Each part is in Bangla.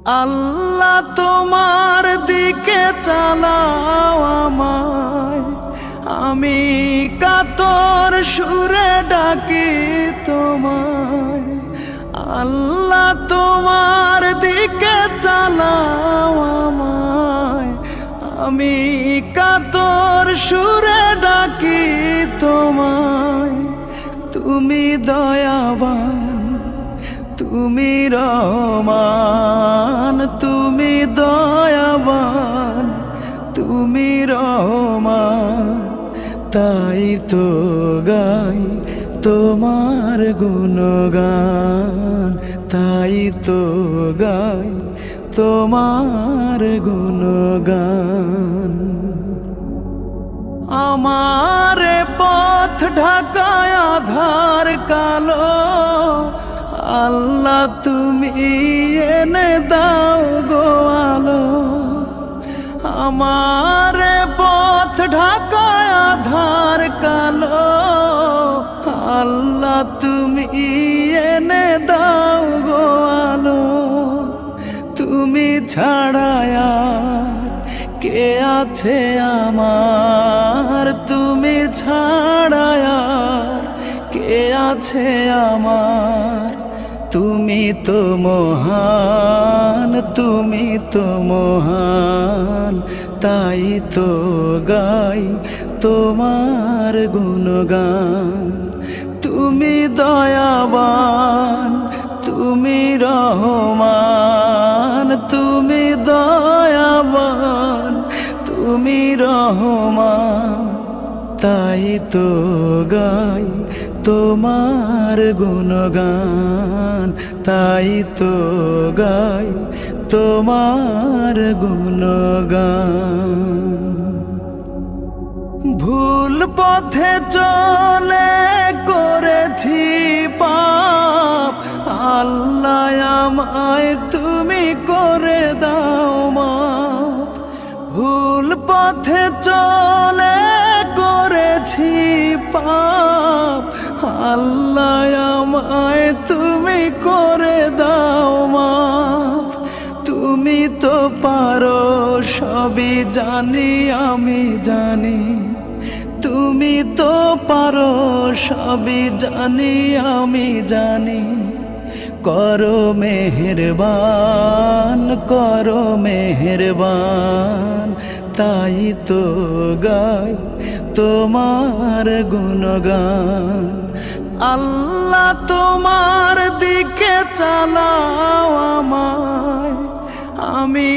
আল্লাহ তোমার দিকে চালাও আমায়, আমি কাতর সুরে ডাকি তোমায়। আল্লাহ তোমার দিকে চালাও আমায়, আমি কাতর সুরে ডাকি তোমায়। তুমি দয়াবান, তুমি রহমান, তুমি দয়াবান, তুমি রহমান। তাই তো গাই তোমার গুণগান, তাই তো গাই তোমার গুণগান। আমার পথ ঢাকায় আধার কালো, আল্লাহ তুমি এনে দাও গো আলো। আমার পথ ঢাকায় আধার কালো, আল্লাহ তুমি এনে দাও গো আলো। তুমি ছাড়া আর কে আছে আমার, তুমি ছাড়া আর কে আছে আমার। তুমি তো মহান, তুমি তো মহান, তাই তো গাই তোমার গুণগান। তুমি দয়াবান, তুমি রহমান, তুমি দয়াবান, তুমি রহমান। তাই তো গাই তোমার গুণগান, তাই তো গাই তোমার গুণগান। ভুল পথে চলে করেছি পাপ, আল্লাহ আমায় তুমি করে দাও মাপ। ভুল পথে চলে করেছি পাপ, আল্লাহ আমায় তুমি করে দাও মাপ। তুমি তো পারো সবই জানি আমি জানি, তুমি তো পারো সবই জানি আমি জানি। করো মেহেরবান, করো মেহেরবান, তাই তো গাই তোমার গুণগান। আল্লাহ তোমার দিকে চালাও আমায়, আমি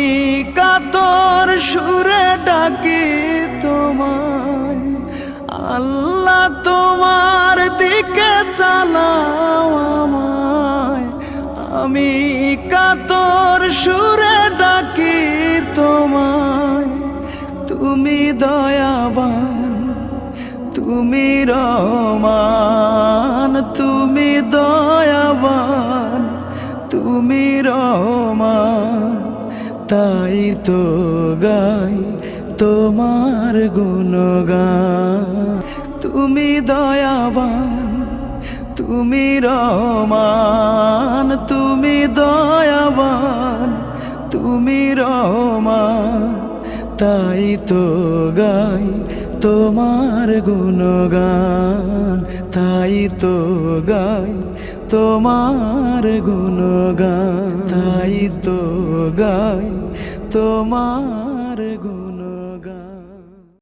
কাতর সুরে ডাকি তোমায়। আল্লাহ তোমার দিকে চালাও আমায়, আমি কাতর সুরে ডাকি তোমায়। তুমি দয়াবান, তুমি রহমান, তুমি দয়াবান, তুমি রহমান। তাই তো গাই তোমার গুণগান। তুমি দয়াবান, তুমি রহমান, তুমি দয়াবান, তুমি রহমান। তাই তো গাই তোমার গুণগান, তাই তো গাই তোমার গুণগান, তাই তো গাই তোমার গুণগান।